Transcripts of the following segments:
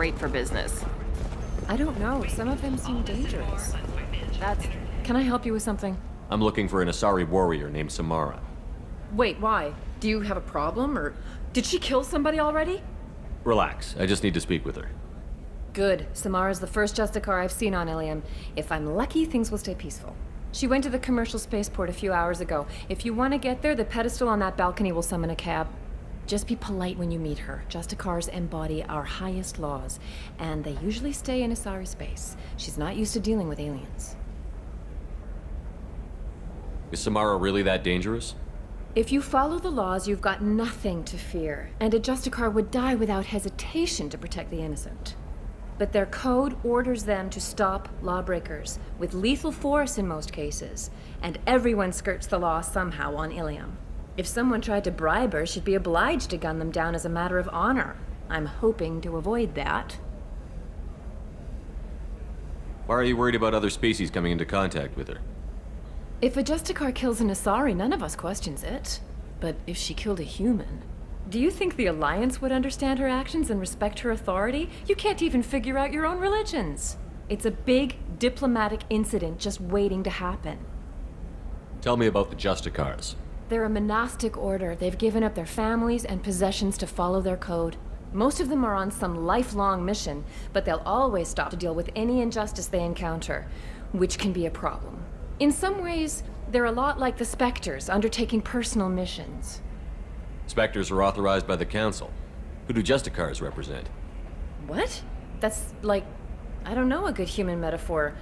great for business. I don't know. Some of them seem dangerous. Can I help you with something? I'm looking for an Asari warrior named Samara. Wait, why? Do you have a problem, or did she kill somebody already? Relax, I just need to speak with her. Good. Samara's the first Justicar I've seen on Ilium. If I'm lucky, things will stay peaceful. She went to the commercial spaceport a few hours ago. If you want to get there, the pedestal on that balcony will summon a cab. Just be polite when you meet her. Justicars embody our highest laws, and they usually stay in Asari space. She's not used to dealing with aliens. Is Samara really that dangerous? If you follow the laws, you've got nothing to fear, and a Justicar would die without hesitation to protect the innocent. But their code orders them to stop lawbreakers, with lethal force in most cases, and everyone skirts the law somehow on Ilium. If someone tried to bribe her, she'd be obliged to gun them down as a matter of honor. I'm hoping to avoid that. Why are you worried about other species coming into contact with her? If a Justicar kills an Asari, none of us questions it. But if she killed a human... Do you think the Alliance would understand her actions and respect her authority? You can't even figure out your own religions. It's a big diplomatic incident just waiting to happen. Tell me about the Justicars. They're a monastic order. They've given up their families and possessions to follow their code. Most of them are on some lifelong mission, but they'll always stop to deal with any injustice they encounter, which can be a problem. In some ways, they're a lot like the Spectres, undertaking personal missions. Spectres are authorized by the Council. Who do Justicars represent? What? That's like, I don't know, a good human metaphor.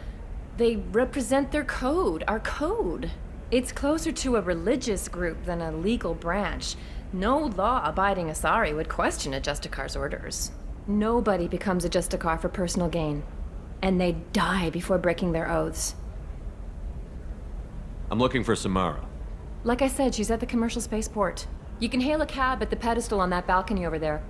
They represent their code, our code. It's closer to a religious group than a legal branch. No law-abiding Asari would question a Justicar's orders. Nobody becomes a Justicar for personal gain. And they die before breaking their oaths. I'm looking for Samara. Like I said, she's at the commercial spaceport. You can hail a cab at the pedestal on that balcony over there.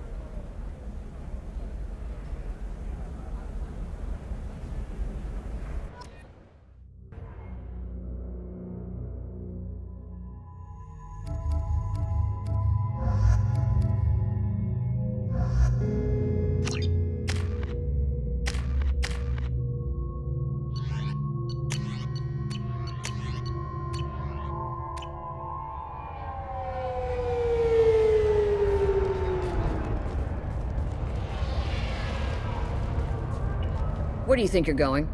Where do you think you're going?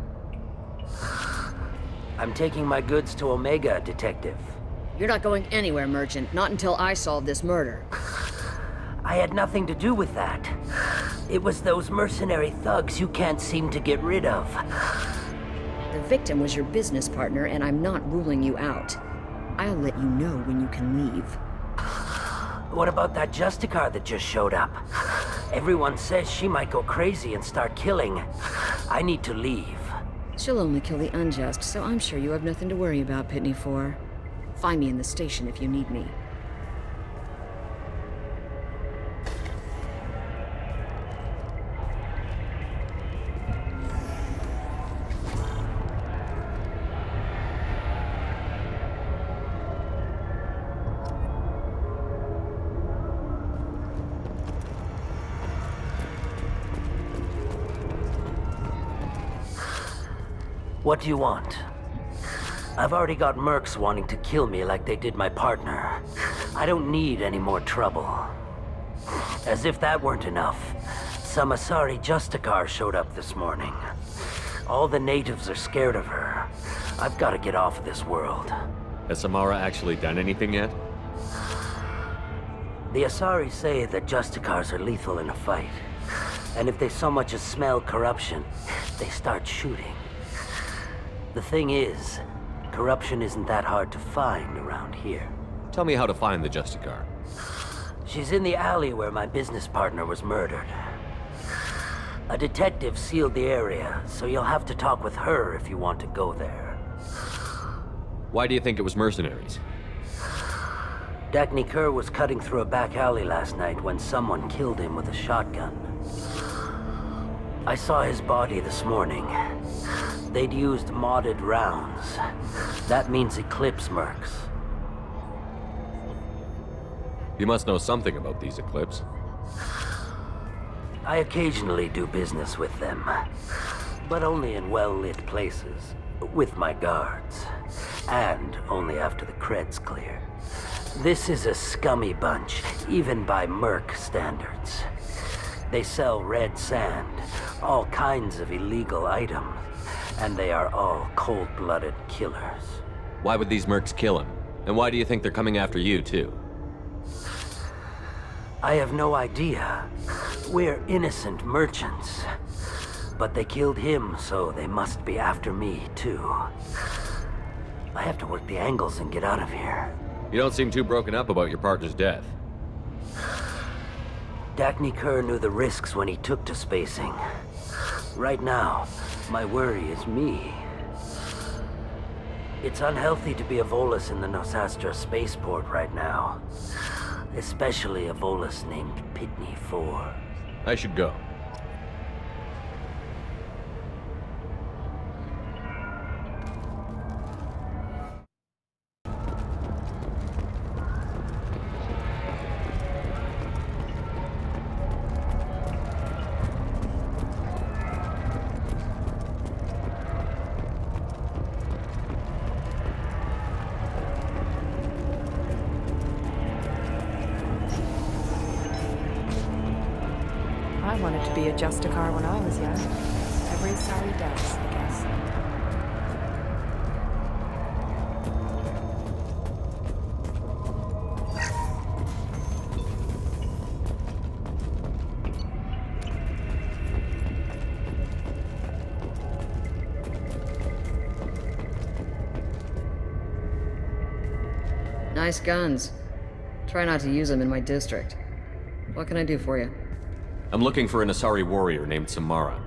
I'm taking my goods to Omega, Detective. You're not going anywhere, Merchant. Not until I solve this murder. I had nothing to do with that. It was those mercenary thugs you can't seem to get rid of. The victim was your business partner, and I'm not ruling you out. I'll let you know when you can leave. What about that Justicar that just showed up? Everyone says she might go crazy and start killing. I need to leave. She'll only kill the unjust, so I'm sure you have nothing to worry about, Pitney 4. Find me in the station if you need me. What do you want? I've already got mercs wanting to kill me like they did my partner. I don't need any more trouble. As if that weren't enough, some Asari Justicar showed up this morning. All the natives are scared of her. I've got to get off of this world. Has Samara actually done anything yet? The Asari say that Justicars are lethal in a fight. And if they so much as smell corruption, they start shooting. The thing is, corruption isn't that hard to find around here. Tell me how to find the Justicar. She's in the alley where my business partner was murdered. A detective sealed the area, so you'll have to talk with her if you want to go there. Why do you think it was mercenaries? Dagny Kerr was cutting through a back alley last night when someone killed him with a shotgun. I saw his body this morning. They'd used modded rounds. That means Eclipse mercs. You must know something about these Eclipse. I occasionally do business with them, but only in well-lit places, with my guards, and only after the creds clear. This is a scummy bunch, even by Merc standards. They sell red sand, all kinds of illegal items, and they are all cold-blooded killers. Why would these mercs kill him? And why do you think they're coming after you, too? I have no idea. We're innocent merchants. But they killed him, so they must be after me, too. I have to work the angles and get out of here. You don't seem too broken up about your partner's death. Dacne Kerr knew the risks when he took to spacing. Right now, my worry is me. It's unhealthy to be a Volus in the Nosastra spaceport right now. Especially a Volus named Pitney 4. I should go. I wanted to be a Justicar when I was young. Every sorry does, I guess. Nice guns. Try not to use them in my district. What can I do for you? I'm looking for an Asari warrior named Samara.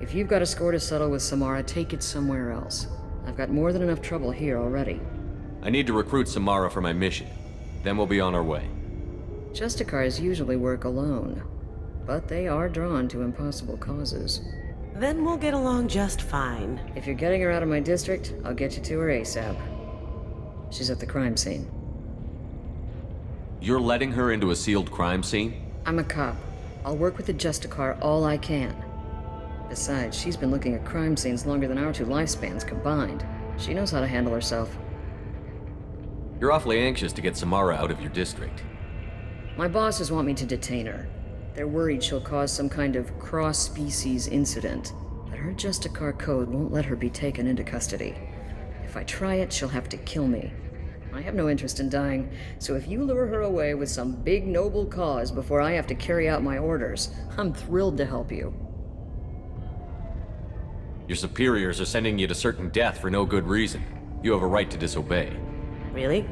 If you've got a score to settle with Samara, take it somewhere else. I've got more than enough trouble here already. I need to recruit Samara for my mission. Then we'll be on our way. Justicars usually work alone, but they are drawn to impossible causes. Then we'll get along just fine. If you're getting her out of my district, I'll get you to her ASAP. She's at the crime scene. You're letting her into a sealed crime scene? I'm a cop. I'll work with the Justicar all I can. Besides, she's been looking at crime scenes longer than our two lifespans combined. She knows how to handle herself. You're awfully anxious to get Samara out of your district. My bosses want me to detain her. They're worried she'll cause some kind of cross-species incident, but her Justicar code won't let her be taken into custody. If I try it, she'll have to kill me. I have no interest in dying, so if you lure her away with some big noble cause before I have to carry out my orders, I'm thrilled to help you. Your superiors are sending you to certain death for no good reason. You have a right to disobey. Really?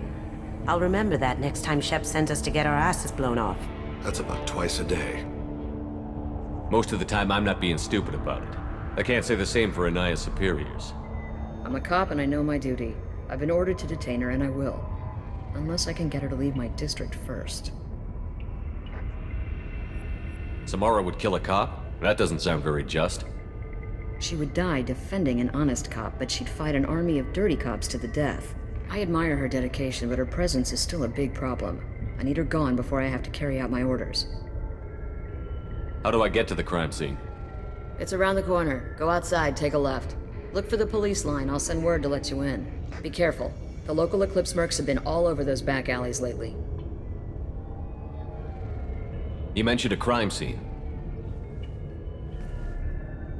I'll remember that next time Shep sent us to get our asses blown off. That's about twice a day. Most of the time, I'm not being stupid about it. I can't say the same for Anaya's superiors. I'm a cop and I know my duty. I've been ordered to detain her and I will. Unless I can get her to leave my district first. Samara would kill a cop? That doesn't sound very just. She would die defending an honest cop, but she'd fight an army of dirty cops to the death. I admire her dedication, but her presence is still a big problem. I need her gone before I have to carry out my orders. How do I get to the crime scene? It's around the corner. Go outside, take a left. Look for the police line. I'll send word to let you in. Be careful. The local Eclipse mercs have been all over those back alleys lately. You mentioned a crime scene.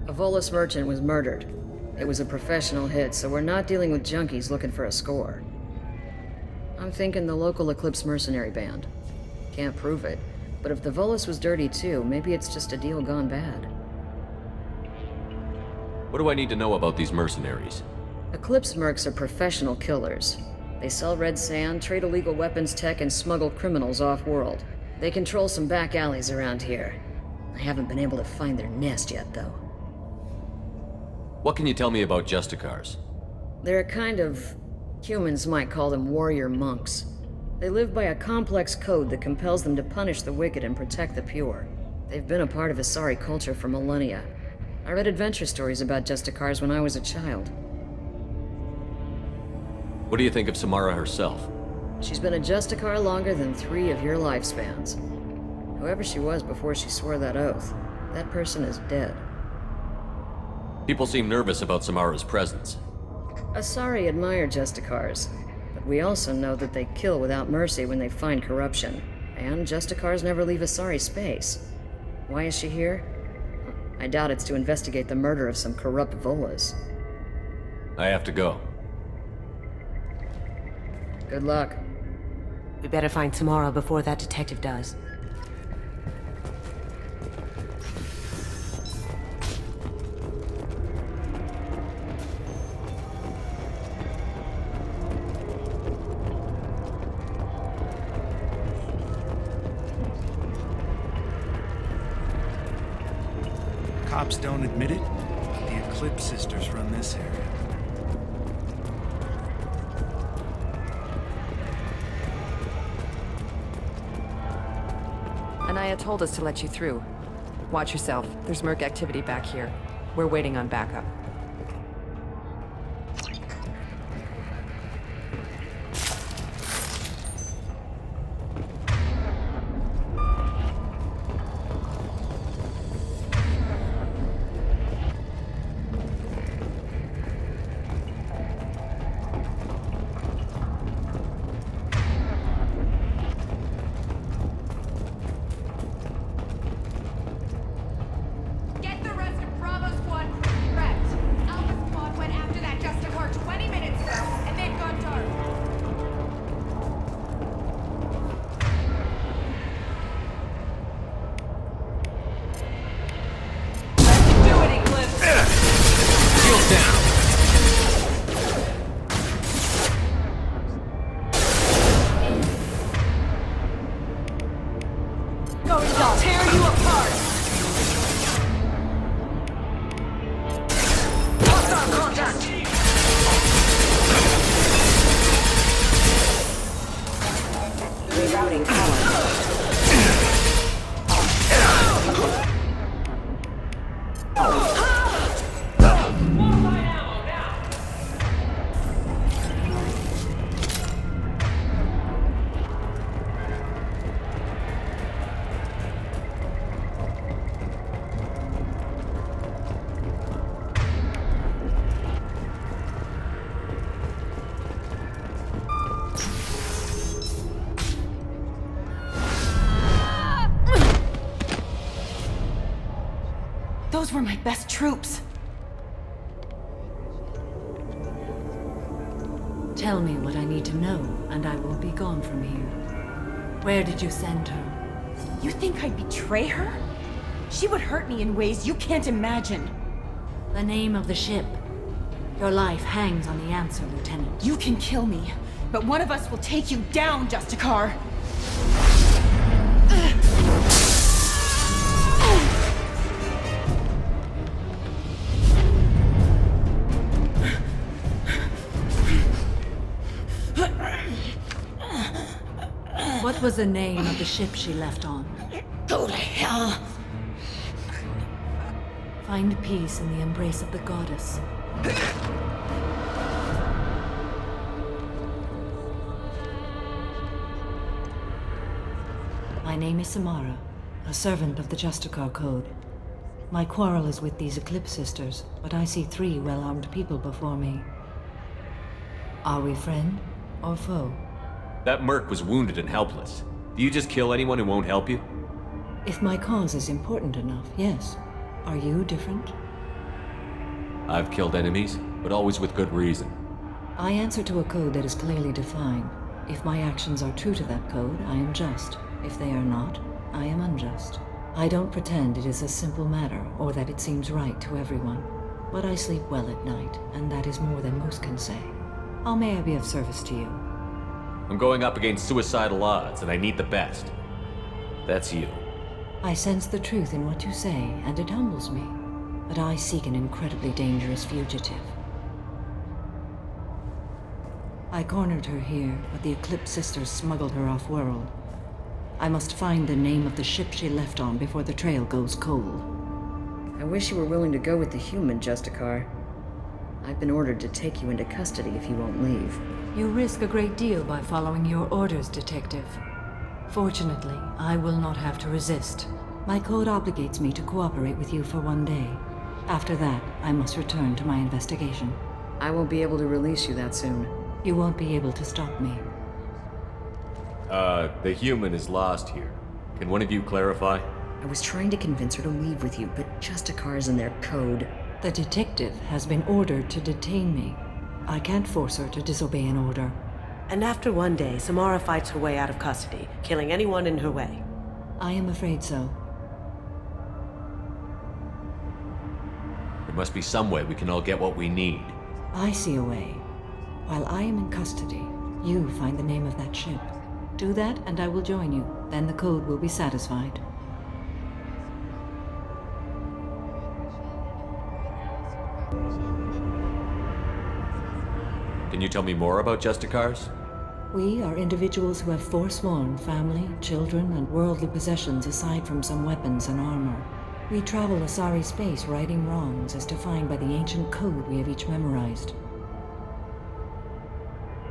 A Volus merchant was murdered. It was a professional hit, so we're not dealing with junkies looking for a score. I'm thinking the local Eclipse mercenary band. Can't prove it, but if the Volus was dirty too, maybe it's just a deal gone bad. What do I need to know about these mercenaries? Eclipse mercs are professional killers. They sell red sand, trade illegal weapons tech, and smuggle criminals off-world. They control some back alleys around here. I haven't been able to find their nest yet, though. What can you tell me about Justicars? They're a kind of... humans might call them warrior monks. They live by a complex code that compels them to punish the wicked and protect the pure. They've been a part of Asari culture for millennia. I read adventure stories about Justicars when I was a child. What do you think of Samara herself? She's been a Justicar longer than 3 of your lifespans. Whoever she was before she swore that oath. That person is dead. People seem nervous about Samara's presence. Asari admire Justicars, but we also know that they kill without mercy when they find corruption. And Justicars never leave Asari space. Why is she here? I doubt it's to investigate the murder of some corrupt Volas. I have to go. Good luck. We better find Samara before that detective does. Cops don't admit it, but the Eclipse sisters run this area. Anaya told us to let you through. Watch yourself. There's Merc activity back here. We're waiting on backup. Get the rest of Bravo Squad prepped. Alpha Squad went after that Justicar 20 minutes ago, and they've gone dark. Do it, Eclipse! Shield down! Going dark. Tear you apart! Hostile contact! Rerouting power. Those were my best troops. Tell me what I need to know, and I will be gone from here. Where did you send her? You think I'd betray her? She would hurt me in ways you can't imagine. The name of the ship. Your life hangs on the answer, Lieutenant. You can kill me, but one of us will take you down, Justicar. What was the name of the ship she left on? Go to hell. Find peace in the embrace of the goddess. My name is Samara, a servant of the Justicar Code. My quarrel is with these Eclipse sisters, but I see 3 well-armed people before me. Are we friend or foe? That merc was wounded and helpless. Do you just kill anyone who won't help you? If my cause is important enough, yes. Are you different? I've killed enemies, but always with good reason. I answer to a code that is clearly defined. If my actions are true to that code, I am just. If they are not, I am unjust. I don't pretend it is a simple matter, or that it seems right to everyone. But I sleep well at night, and that is more than most can say. How may I be of service to you? I'm going up against suicidal odds, and I need the best. That's you. I sense the truth in what you say, and it humbles me. But I seek an incredibly dangerous fugitive. I cornered her here, but the Eclipse sisters smuggled her off-world. I must find the name of the ship she left on before the trail goes cold. I wish you were willing to go with the human, Justicar. I've been ordered to take you into custody if you won't leave. You risk a great deal by following your orders, Detective. Fortunately, I will not have to resist. My code obligates me to cooperate with you for 1 day. After that, I must return to my investigation. I won't be able to release you that soon. You won't be able to stop me. The human is lost here. Can one of you clarify? I was trying to convince her to leave with you, but Justicar's in their code. The detective has been ordered to detain me. I can't force her to disobey an order. And after 1 day, Samara fights her way out of custody, killing anyone in her way. I am afraid so. There must be some way we can all get what we need. I see a way. While I am in custody, you find the name of that ship. Do that, and I will join you. Then the code will be satisfied. Can you tell me more about Justicars? We are individuals who have forsworn family, children, and worldly possessions aside from some weapons and armor. We travel Asari space righting wrongs as defined by the ancient code we have each memorized.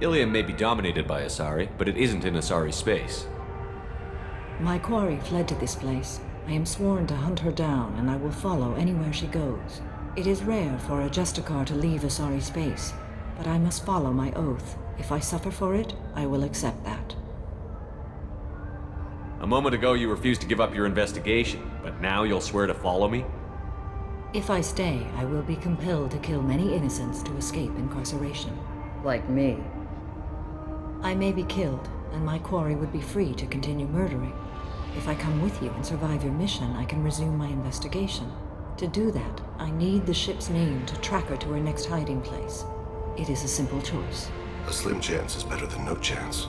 Ilium may be dominated by Asari, but it isn't in Asari space. My quarry fled to this place. I am sworn to hunt her down, and I will follow anywhere she goes. It is rare for a Justicar to leave Asari space, but I must follow my oath. If I suffer for it, I will accept that. A moment ago you refused to give up your investigation, but now you'll swear to follow me? If I stay, I will be compelled to kill many innocents to escape incarceration. Like me. I may be killed, and my quarry would be free to continue murdering. If I come with you and survive your mission, I can resume my investigation. To do that, I need the ship's name to track her to her next hiding place. It is a simple choice. A slim chance is better than no chance.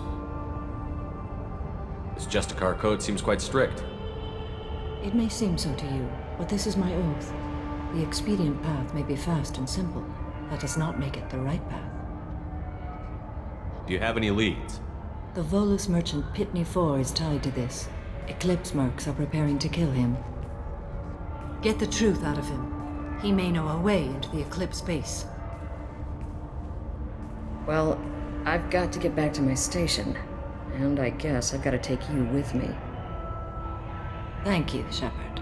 This Justicar code seems quite strict. It may seem so to you, but this is my oath. The expedient path may be fast and simple. That does not make it the right path. Do you have any leads? The Volus merchant Pitney 4 is tied to this. Eclipse mercs are preparing to kill him. Get the truth out of him. He may know a way into the Eclipse base. Well, I've got to get back to my station. And I guess I've got to take you with me. Thank you, Shepard.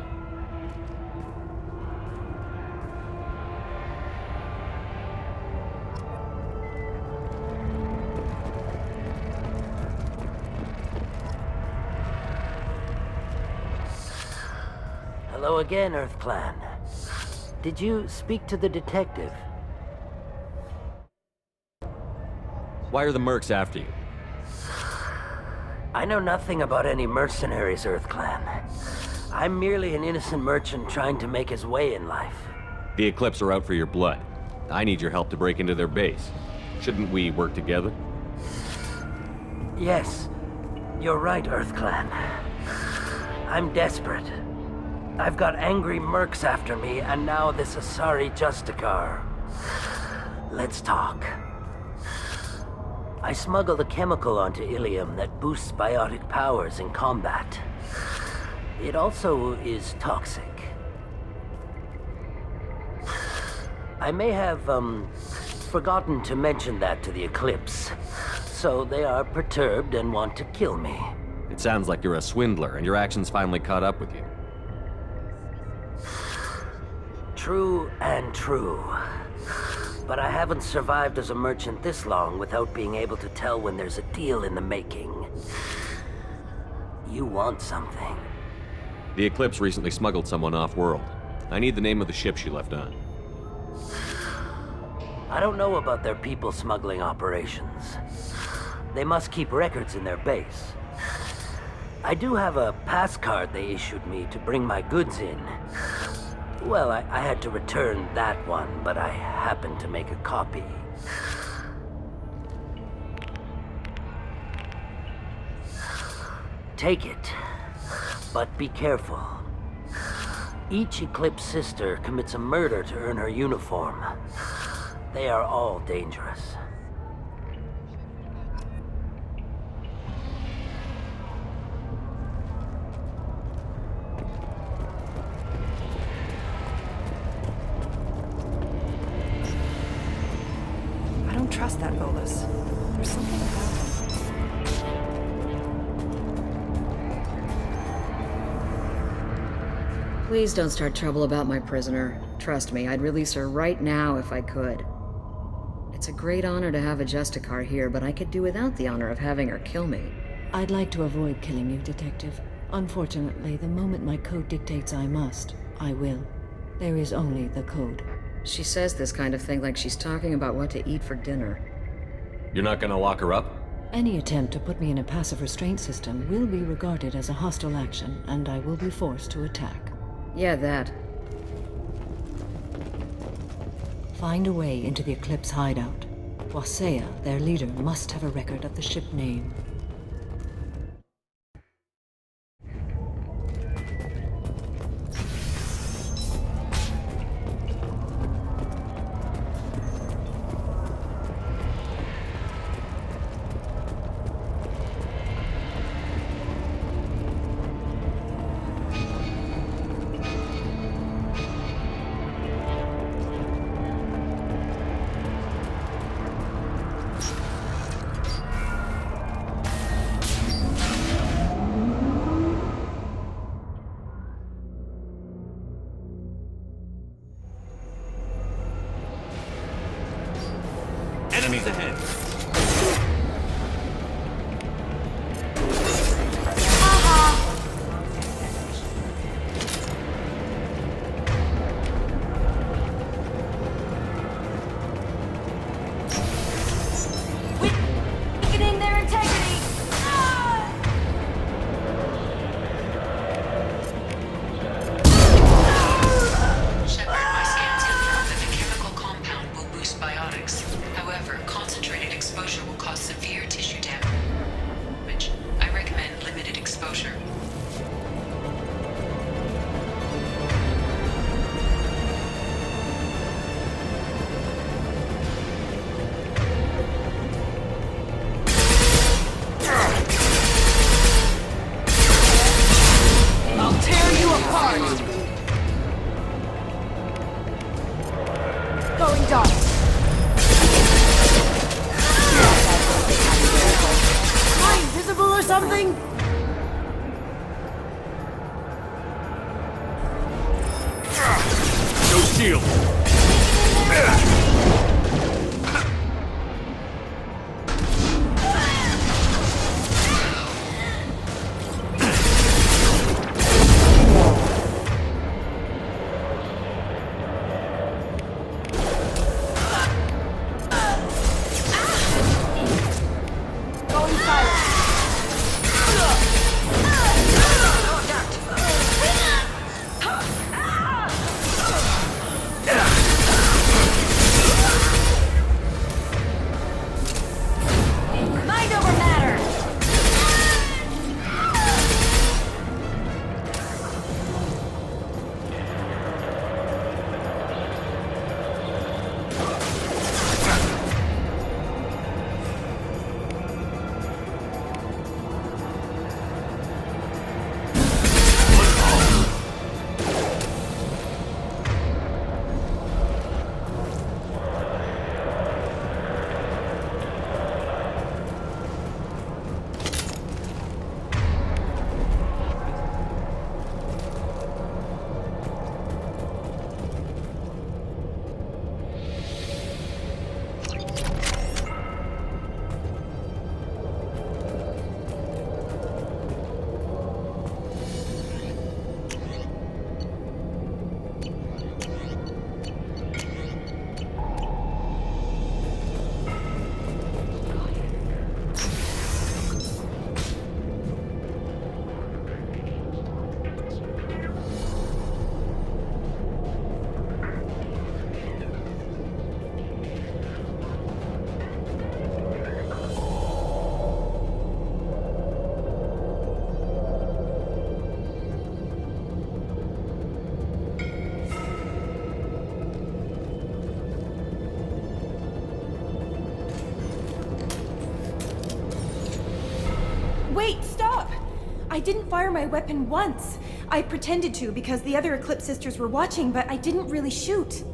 Hello again, Earth Clan. Did you speak to the detective? Why are the mercs after you? I know nothing about any mercenaries, Earth Clan. I'm merely an innocent merchant trying to make his way in life. The Eclipse are out for your blood. I need your help to break into their base. Shouldn't we work together? Yes, you're right, Earth Clan. I'm desperate. I've got angry mercs after me, and now this Asari Justicar. Let's talk. I smuggled a chemical onto Ilium that boosts biotic powers in combat. It also is toxic. I may have, forgotten to mention that to the Eclipse, so they are perturbed and want to kill me. It sounds like you're a swindler, and your actions finally caught up with you. True and true. But I haven't survived as a merchant this long without being able to tell when there's a deal in the making. You want something. The Eclipse recently smuggled someone off-world. I need the name of the ship she left on. I don't know about their people smuggling operations. They must keep records in their base. I do have a pass card they issued me to bring my goods in. Well, I had to return that one, but I happened to make a copy. Take it, but be careful. Each Eclipse sister commits a murder to earn her uniform. They are all dangerous. I don't trust that Volus. There's something about him. Please don't start trouble about my prisoner. Trust me, I'd release her right now if I could. It's a great honor to have a Justicar here, but I could do without the honor of having her kill me. I'd like to avoid killing you, Detective. Unfortunately, the moment my code dictates I must, I will. There is only the code. She says this kind of thing like she's talking about what to eat for dinner. You're not gonna lock her up? Any attempt to put me in a passive restraint system will be regarded as a hostile action, and I will be forced to attack. Yeah, that. Find a way into the Eclipse hideout. Wasea, their leader, must have a record of the ship name. Enemies ahead. Weakening their integrity! Shepard, my scans confirm that the chemical compound will boost biotics. However, concentrated exposure will cause severe tissue damage. I recommend limited exposure. I'll tear you apart! Going dark. Am I invisible or something? No shield. Going silent. Mind over matter! Wait, stop! I didn't fire my weapon once. I pretended to because the other Eclipse sisters were watching, but I didn't really shoot.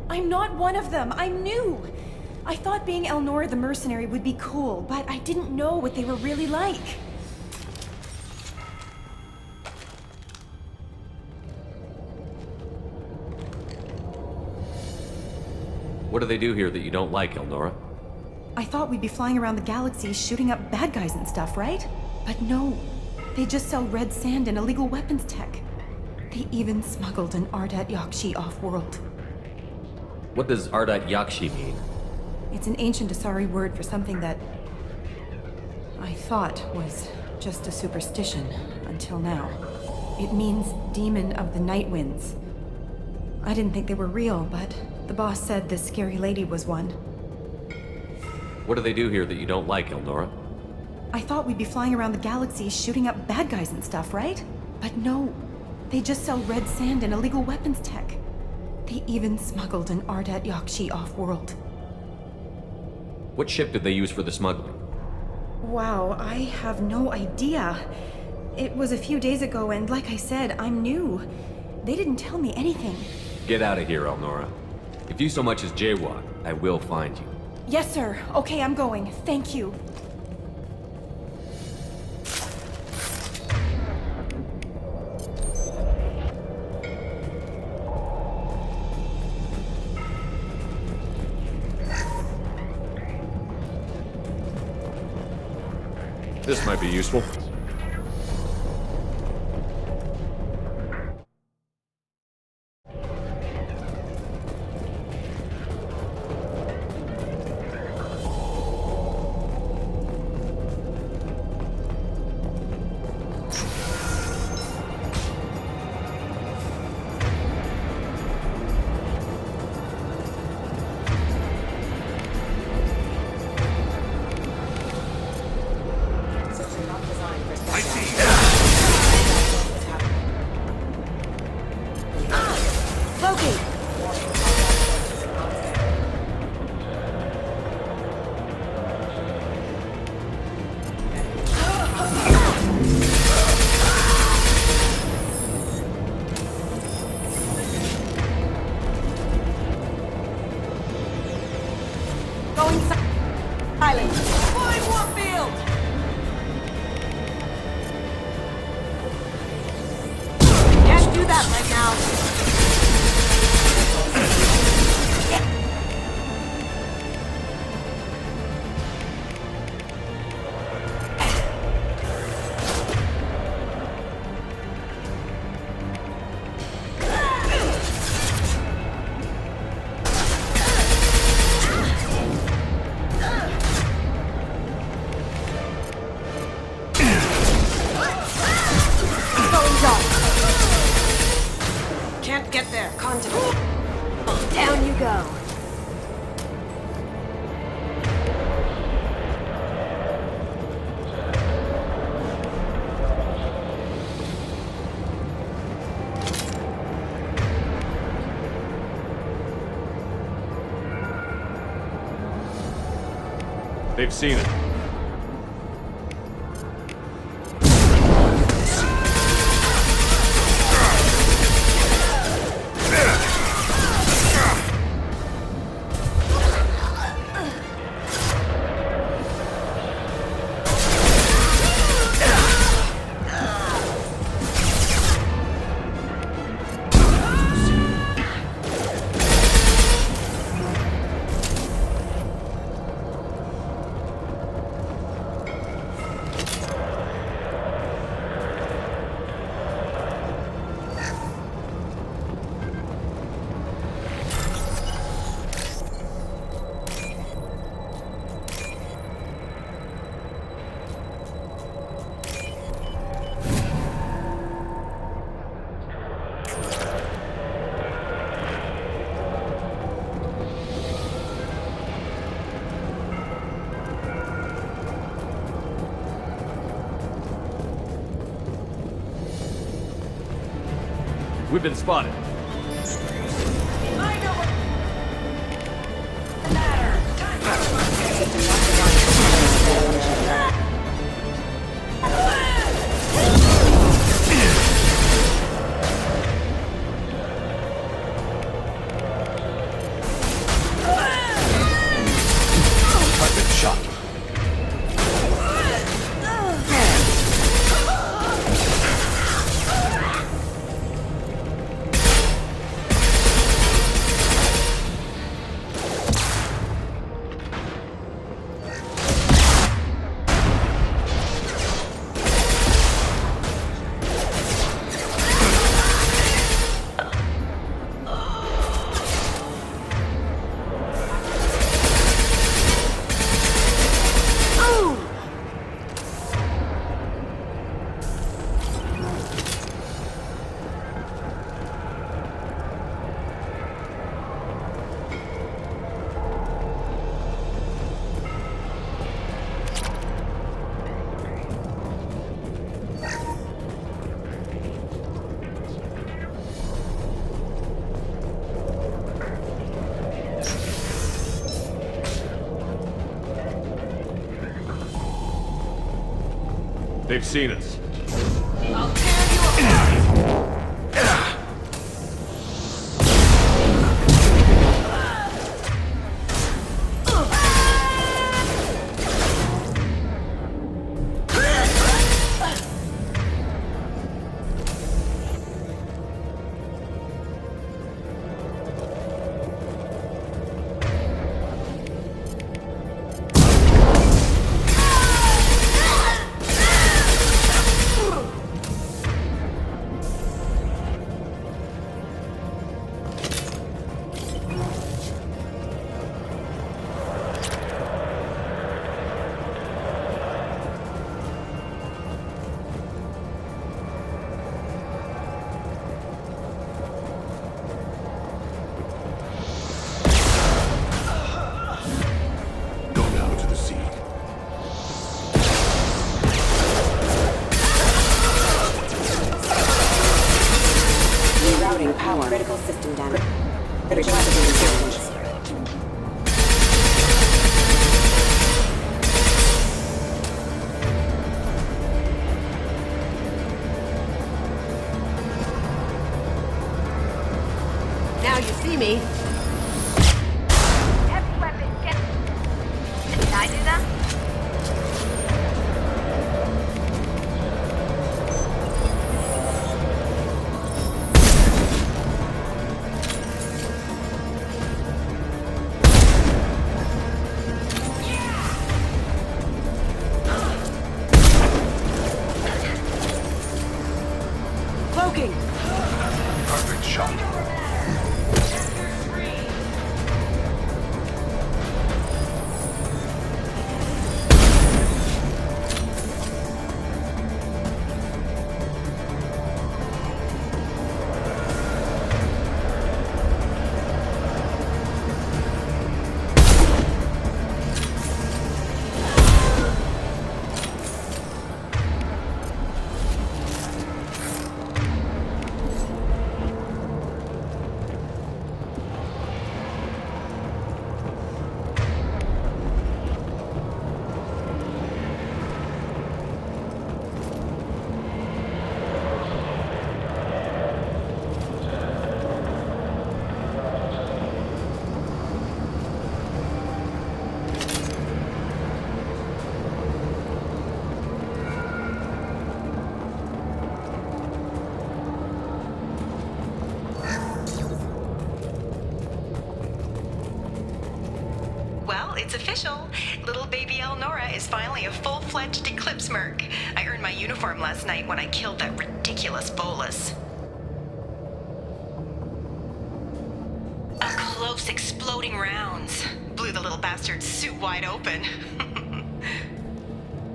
I'm not one of them. I'm new. I thought being Elnora the mercenary would be cool, but I didn't know what they were really like. What do they do here that you don't like, Elnora? I thought we'd be flying around the galaxy shooting up bad guys and stuff, right? But no. They just sell red sand and illegal weapons tech. They even smuggled an Ardat Yakshi off-world. What does Ardat Yakshi mean? It's an ancient Asari word for something that I thought was just a superstition until now. It means demon of the night winds. I didn't think they were real, but the boss said this scary lady was one. What do they do here that you don't like, Elnora? I thought we'd be flying around the galaxy shooting up bad guys and stuff, right? But no. They just sell red sand and illegal weapons tech. They even smuggled an Ardat Yakshi off-world. What ship did they use for the smuggling? Wow, I have no idea. It was a few days ago, and like I said, I'm new. They didn't tell me anything. Get out of here, Elnora. If you so much as jaywalk, I will find you. Yes, sir. Okay, I'm going. Thank you. This might be useful. They've seen it. We've been spotted. I've been shot. They've seen us. I'll tear you apart! Go now to the sea. Rerouting power. Critical system damage. Critical system damage. Now you see me. Heavy weapon, get... Did I do that? Cloaking. Perfect shot. Well, it's official. Little baby Elnora is finally a full-fledged Eclipse merc. I earned my uniform last night when I killed that ridiculous bolus. Up close exploding rounds. Blew the little bastard's suit wide open.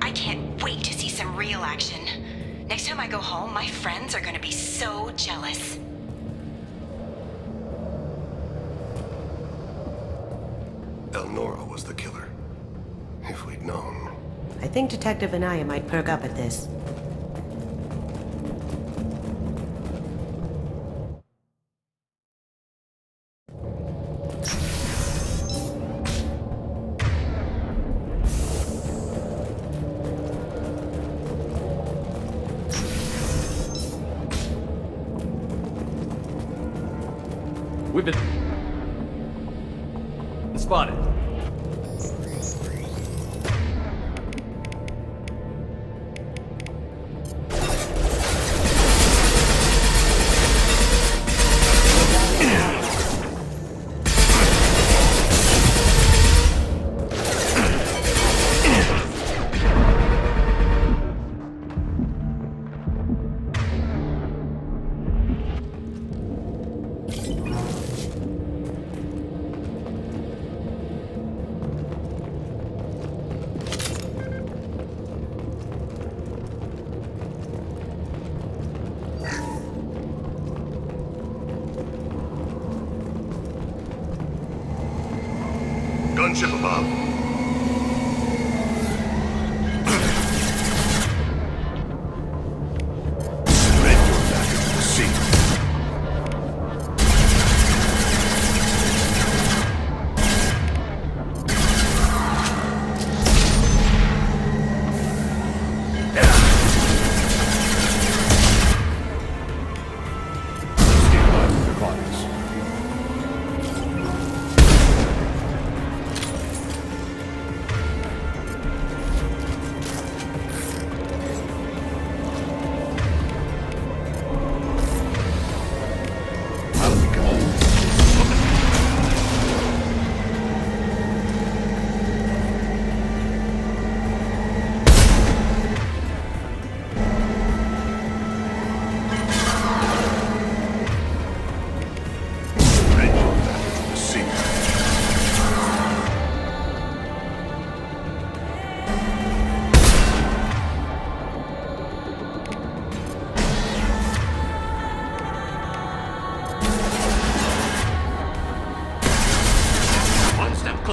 I can't wait to see some real action. Next time I go home, my friends are gonna be so jealous. Elnora was the killer. If we'd known. I think Detective Anaya might perk up at this. We've been spotted. Gunship above. Spread your back into the sea.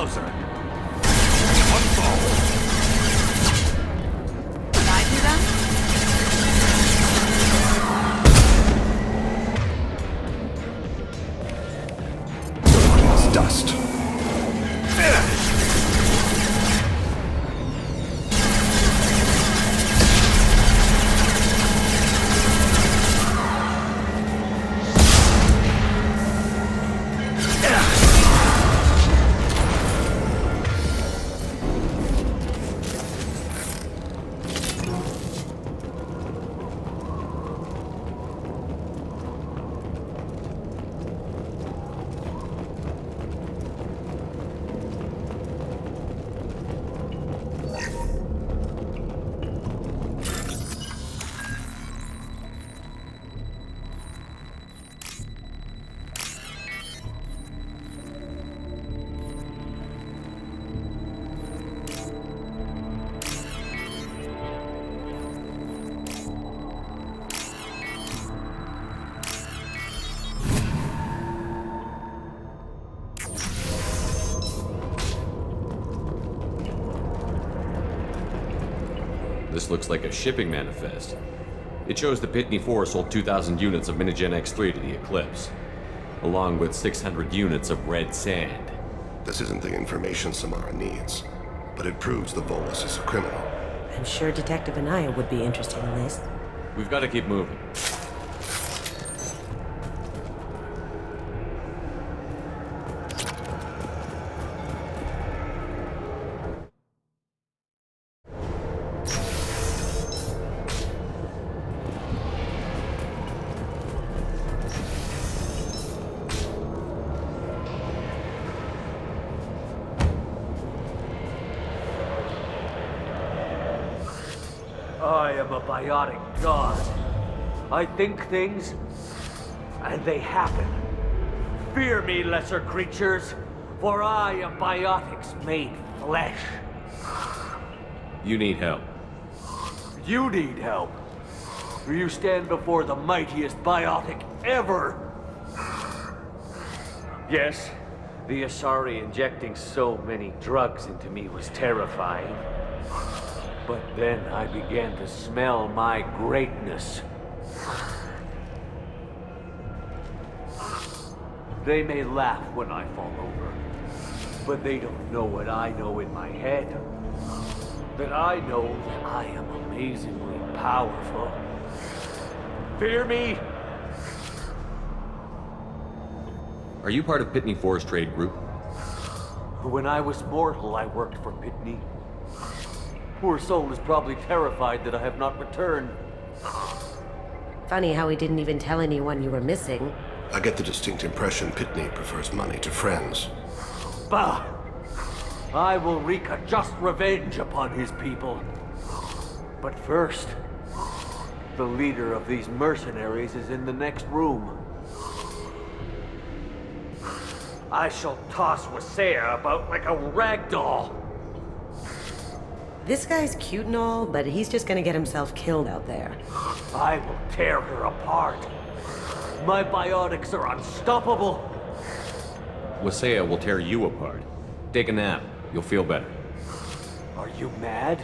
closer. One fall. Can I do that? It's dust. This looks like a shipping manifest. It shows the Pitney 4 sold 2,000 units of Minigen X3 to the Eclipse, along with 600 units of red sand. This isn't the information Samara needs, but it proves the Volus is a criminal. I'm sure Detective Anaya would be interested in this. We've got to keep moving. I am a biotic god. I think things, and they happen. Fear me, lesser creatures, for I am biotics made flesh. You need help. You need help. For you stand before the mightiest biotic ever. Yes, the Asari injecting so many drugs into me was terrifying. But then I began to smell my greatness. They may laugh when I fall over, but they don't know what I know in my head. That I know that I am amazingly powerful. Fear me? Are you part of Pitney 4's trade group? When I was mortal, I worked for Pitney. Poor soul is probably terrified that I have not returned. Funny how he didn't even tell anyone you were missing. I get the distinct impression Pitney prefers money to friends. Bah! I will wreak a just revenge upon his people. But first, the leader of these mercenaries is in the next room. I shall toss Wasea about like a rag doll. This guy's cute and all, but he's just gonna get himself killed out there. I will tear her apart. My biotics are unstoppable. Wasea will tear you apart. Take a nap. You'll feel better. Are you mad?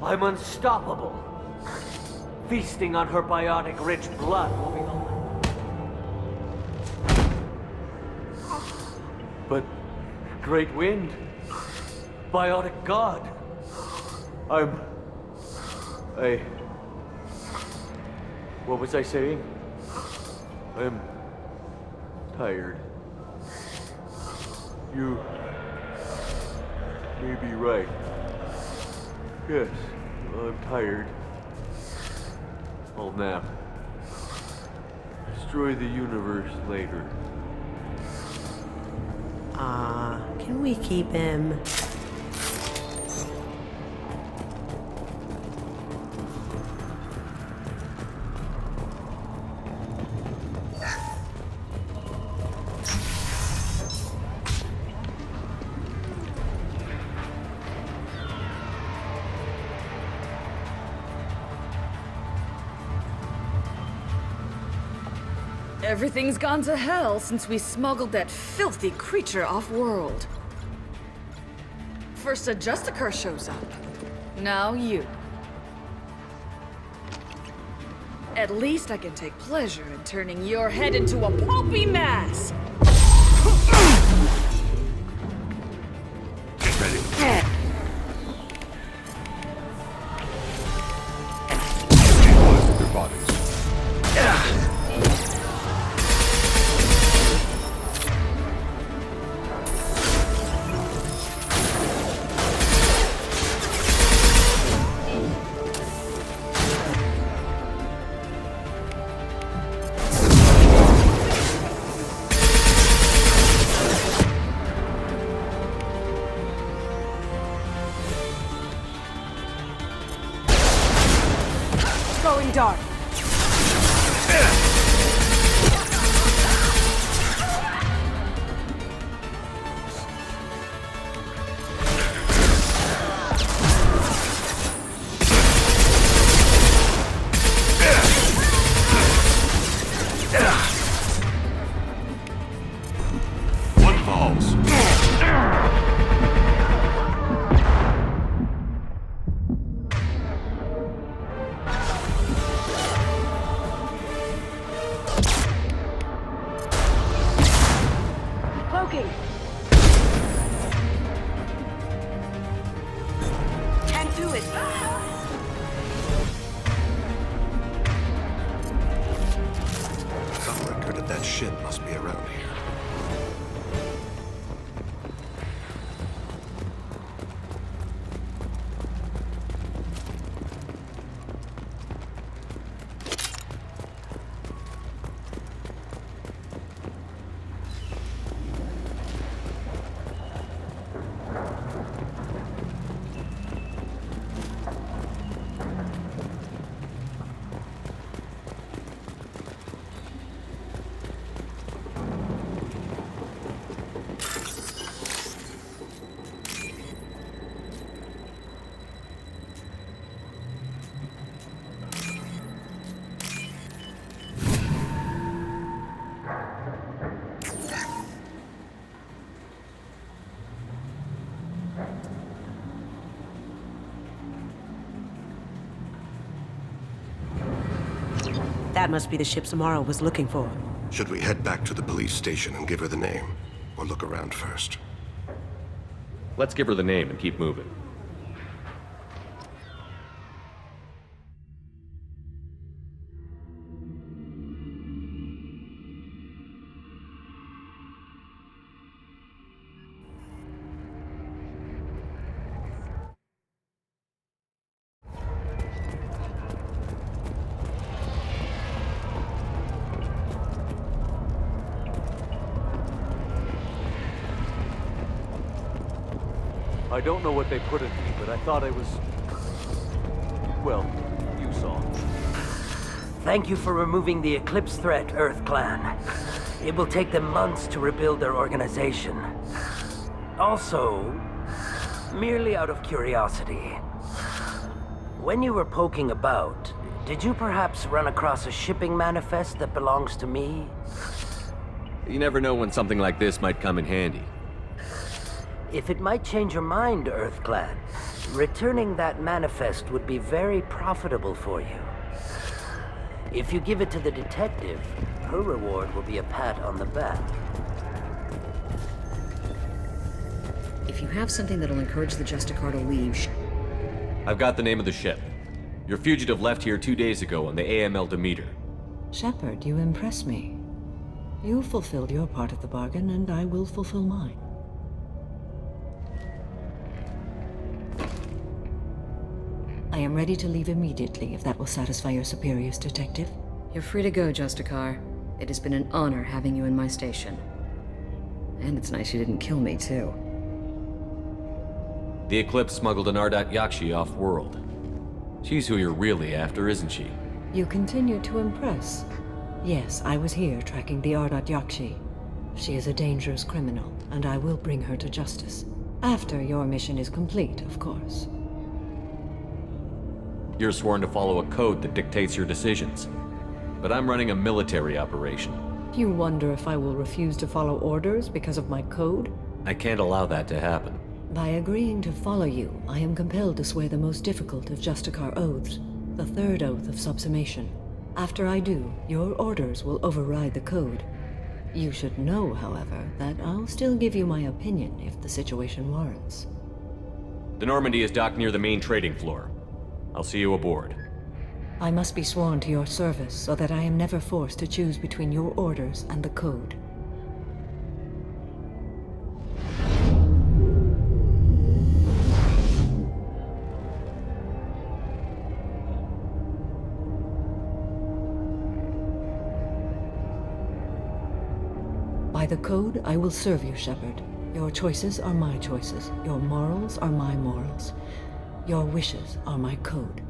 I'm unstoppable. Feasting on her biotic-rich blood will be the... But... Great Wind... Biotic God... What was I saying? I'm... tired. You... may be right. Yes, I'm tired. I'll nap. Destroy the universe later. Can we keep him? Everything's gone to hell since we smuggled that filthy creature off-world. First a Justicar shows up. Now you. At least I can take pleasure in turning your head into a pulpy mass! Get ready. Stabilize their bodies. Going dark. One falls. Cloaking. Can't do it. Some record of that ship must be around here. That must be the ship Samara was looking for. Should we head back to the police station and give her the name? Or look around first? Let's give her the name and keep moving. I don't know what they put in me, but I thought I was... well, you saw. Thank you for removing the Eclipse threat, Earth Clan. It will take them months to rebuild their organization. Also, merely out of curiosity, when you were poking about, did you perhaps run across a shipping manifest that belongs to me? You never know when something like this might come in handy. If it might change your mind, Earth Clan, returning that manifest would be very profitable for you. If you give it to the detective, her reward will be a pat on the back. If you have something that'll encourage the Justicar to leave, I've got the name of the ship. Your fugitive left here 2 days ago on the AML Demeter. Shepard, you impress me. You fulfilled your part of the bargain, and I will fulfill mine. I am ready to leave immediately, if that will satisfy your superiors, Detective. You're free to go, Justicar. It has been an honor having you in my station. And it's nice you didn't kill me, too. The Eclipse smuggled an Ardat Yakshi off-world. She's who you're really after, isn't she? You continue to impress. Yes, I was here tracking the Ardat Yakshi. She is a dangerous criminal, and I will bring her to justice. After your mission is complete, of course. You're sworn to follow a code that dictates your decisions. But I'm running a military operation. You wonder if I will refuse to follow orders because of my code? I can't allow that to happen. By agreeing to follow you, I am compelled to swear the most difficult of Justicar oaths, the third oath of subsumation. After I do, your orders will override the code. You should know, however, that I'll still give you my opinion if the situation warrants. The Normandy is docked near the main trading floor. I'll see you aboard. I must be sworn to your service so that I am never forced to choose between your orders and the code. By the code, I will serve you, Shepard. Your choices are my choices. Your morals are my morals. Your wishes are my code.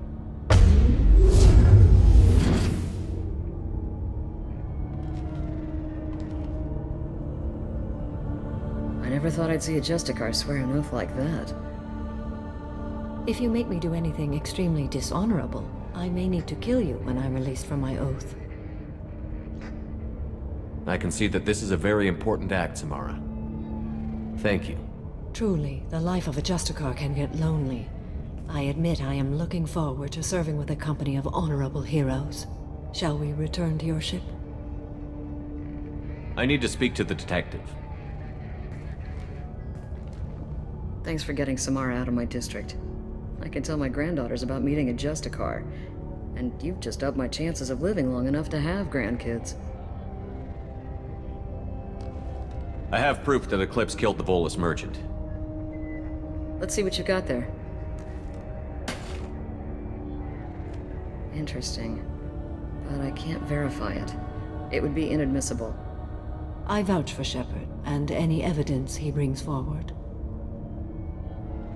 I never thought I'd see a Justicar swear an oath like that. If you make me do anything extremely dishonorable, I may need to kill you when I'm released from my oath. I can see that this is a very important act, Samara. Thank you. Truly, the life of a Justicar can get lonely. I admit I am looking forward to serving with a company of honorable heroes. Shall we return to your ship? I need to speak to the detective. Thanks for getting Samara out of my district. I can tell my granddaughters about meeting a Justicar, and you've just upped my chances of living long enough to have grandkids. I have proof that Eclipse killed the Volus merchant. Let's see what you got there. Interesting. But I can't verify it. It would be inadmissible. I vouch for Shepard, and any evidence he brings forward.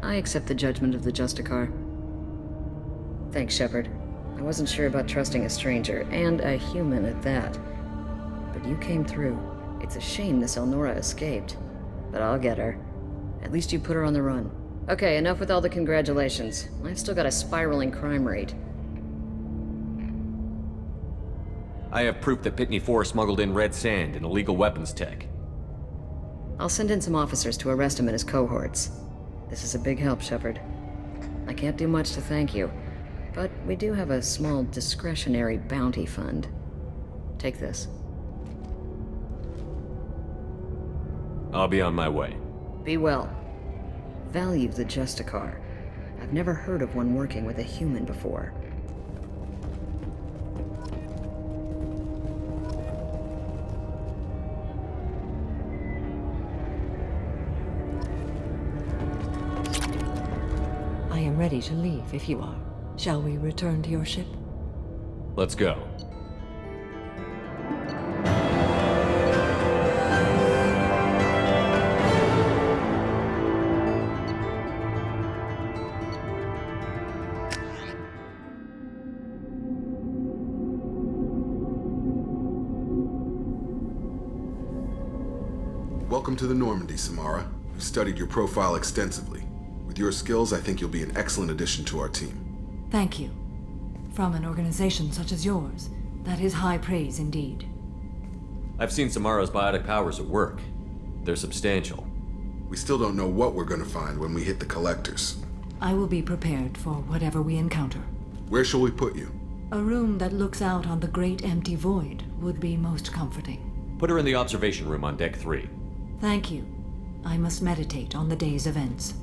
I accept the judgment of the Justicar. Thanks, Shepard. I wasn't sure about trusting a stranger, and a human at that. But you came through. It's a shame this Elnora escaped. But I'll get her. At least you put her on the run. Okay, enough with all the congratulations. I've still got a spiraling crime rate. I have proof that Pitney 4 smuggled in red sand and illegal weapons tech. I'll send in some officers to arrest him and his cohorts. This is a big help, Shepard. I can't do much to thank you, but we do have a small discretionary bounty fund. Take this. I'll be on my way. Be well. Value the Justicar. I've never heard of one working with a human before. I am ready to leave if you are. Shall we return to your ship? Let's go. Welcome to the Normandy, Samara. We've studied your profile extensively. With your skills, I think you'll be an excellent addition to our team. Thank you. From an organization such as yours, that is high praise indeed. I've seen Samara's biotic powers at work. They're substantial. We still don't know what we're going to find when we hit the collectors. I will be prepared for whatever we encounter. Where shall we put you? A room that looks out on the great empty void would be most comforting. Put her in the observation room on deck 3. Thank you. I must meditate on the day's events.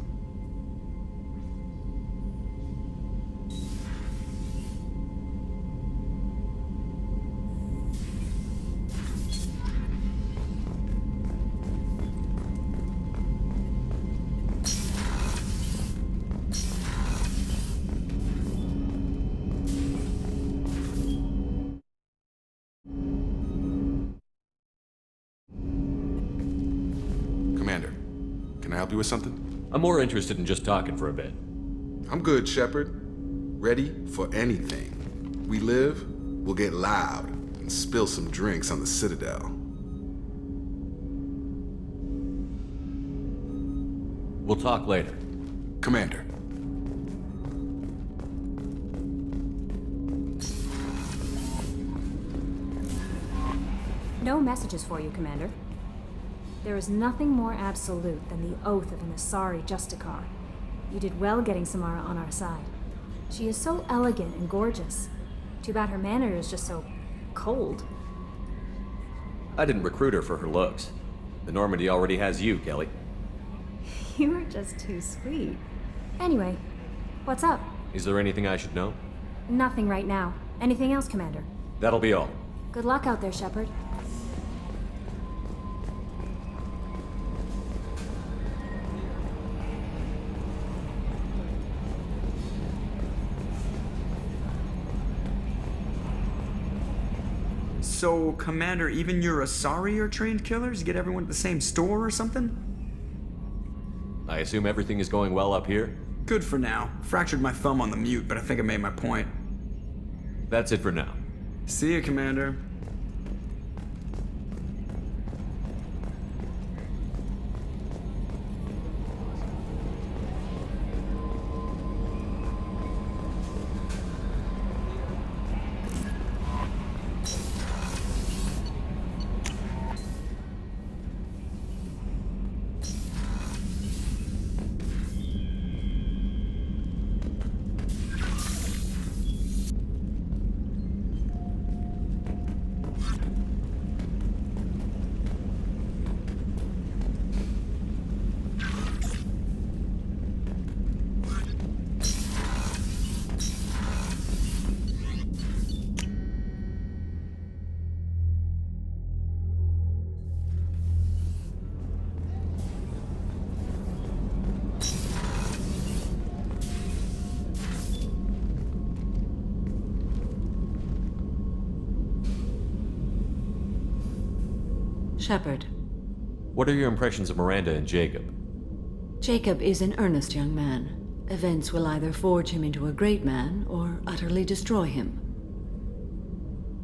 Commander, can I help you with something? I'm more interested in just talking for a bit. I'm good, Shepard. Ready for anything. We live, we'll get loud, and spill some drinks on the Citadel. We'll talk later. Commander. No messages for you, Commander. There is nothing more absolute than the oath of an Asari Justicar. You did well getting Samara on our side. She is so elegant and gorgeous. Too bad her manner is just so cold. I didn't recruit her for her looks. The Normandy already has you, Kelly. You are just too sweet. Anyway, what's up? Is there anything I should know? Nothing right now. Anything else, Commander? That'll be all. Good luck out there, Shepard. So, Commander, even your Asari are trained killers? You get everyone at the same store or something? I assume everything is going well up here? Good for now. Fractured my thumb on the mute, but I think I made my point. That's it for now. See ya, Commander. Shepard. What are your impressions of Miranda and Jacob? Jacob is an earnest young man. Events will either forge him into a great man or utterly destroy him.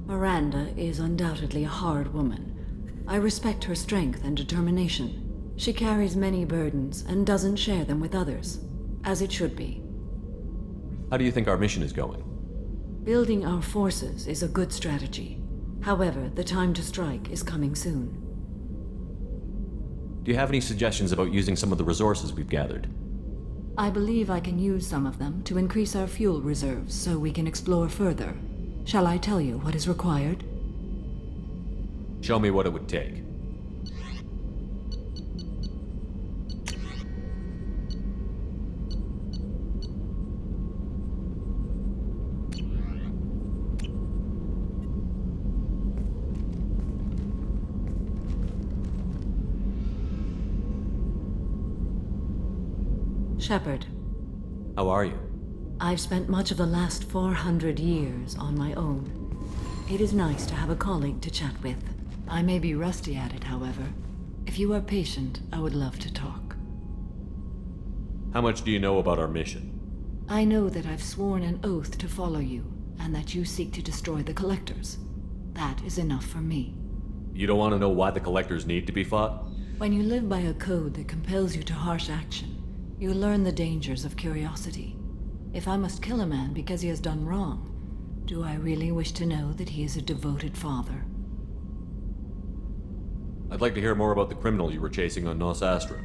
Miranda is undoubtedly a hard woman. I respect her strength and determination. She carries many burdens and doesn't share them with others, as it should be. How do you think our mission is going? Building our forces is a good strategy. However, the time to strike is coming soon. Do you have any suggestions about using some of the resources we've gathered? I believe I can use some of them to increase our fuel reserves so we can explore further. Shall I tell you what is required? Show me what it would take. Shepard. How are you? I've spent much of the last 400 years on my own. It is nice to have a colleague to chat with. I may be rusty at it, however. If you are patient, I would love to talk. How much do you know about our mission? I know that I've sworn an oath to follow you, and that you seek to destroy the Collectors. That is enough for me. You don't want to know why the Collectors need to be fought? When you live by a code that compels you to harsh action, you learn the dangers of curiosity. If I must kill a man because he has done wrong, do I really wish to know that he is a devoted father? I'd like to hear more about the criminal you were chasing on Nos Astra.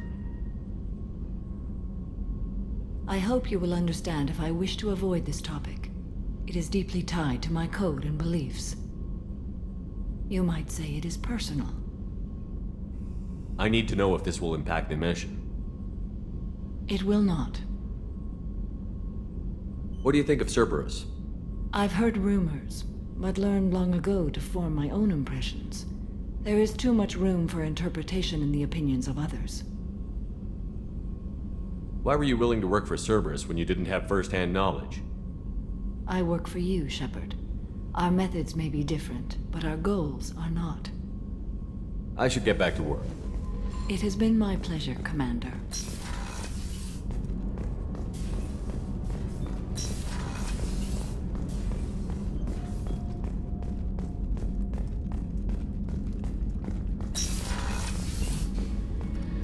I hope you will understand if I wish to avoid this topic. It is deeply tied to my code and beliefs. You might say it is personal. I need to know if this will impact the mission. It will not. What do you think of Cerberus? I've heard rumors, but learned long ago to form my own impressions. There is too much room for interpretation in the opinions of others. Why were you willing to work for Cerberus when you didn't have first-hand knowledge? I work for you, Shepard. Our methods may be different, but our goals are not. I should get back to work. It has been my pleasure, Commander.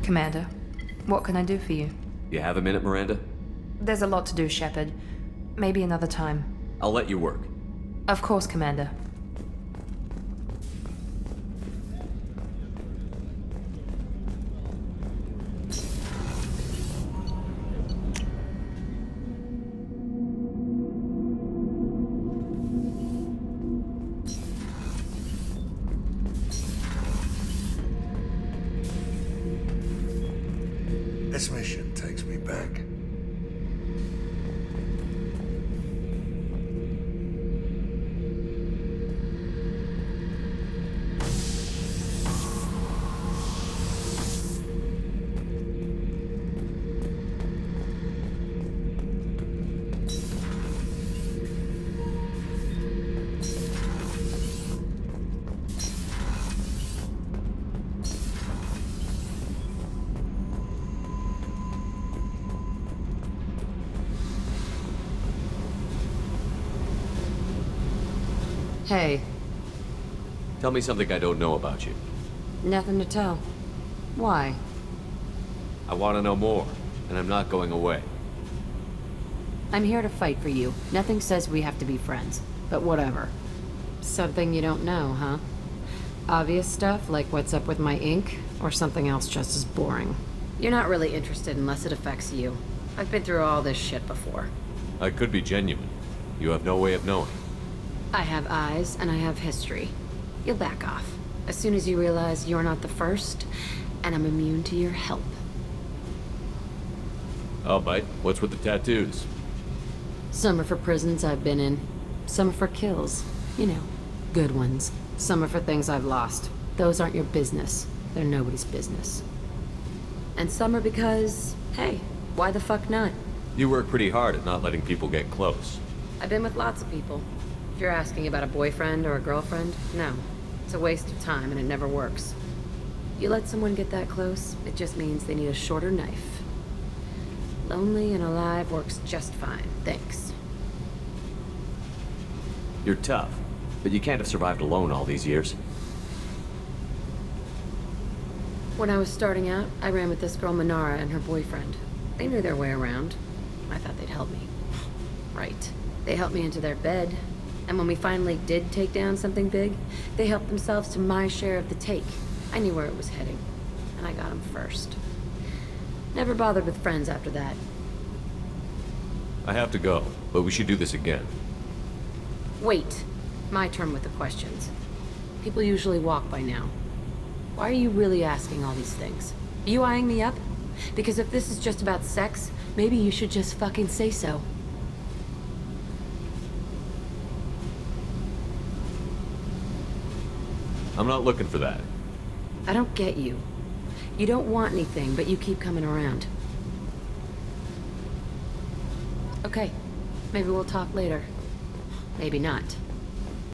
Commander, what can I do for you? You have a minute, Miranda? There's a lot to do, Shepard. Maybe another time. I'll let you work. Of course, Commander. This mission takes me back. Hey, Tell me something I don't know about you. nothing to tell. Why? I want to know more, and I'm not going away. I'm here to fight for you. Nothing says we have to be friends, but whatever. Something you don't know, huh? Obvious stuff like what's up with my ink, or something else just as boring? You're not really interested unless it affects you. I've been through all this shit before. I could be genuine. You have no way of knowing. I have eyes, and I have history. You'll back off. As soon as you realize you're not the first, and I'm immune to your help. I'll bite. What's with the tattoos? Some are for prisons I've been in. Some are for kills. You know, good ones. Some are for things I've lost. Those aren't your business. They're nobody's business. And some are because, hey, why the fuck not? You work pretty hard at not letting people get close. I've been with lots of people. If you're asking about a boyfriend or a girlfriend, no. It's a waste of time and it never works. You let someone get that close, it just means they need a shorter knife. Lonely and alive works just fine, thanks. You're tough, but you can't have survived alone all these years. When I was starting out, I ran with this girl Manara and her boyfriend. They knew their way around. I thought they'd help me. Right. They helped me into their bed. And when we finally did take down something big, they helped themselves to my share of the take. I knew where it was heading, and I got them first. Never bothered with friends after that. I have to go, but we should do this again. Wait. My turn with the questions. People usually walk by now. Why are you really asking all these things? Are you eyeing me up? Because if this is just about sex, maybe you should just fucking say so. I'm not looking for that. I don't get you. You don't want anything, but you keep coming around. Okay, maybe we'll talk later. Maybe not.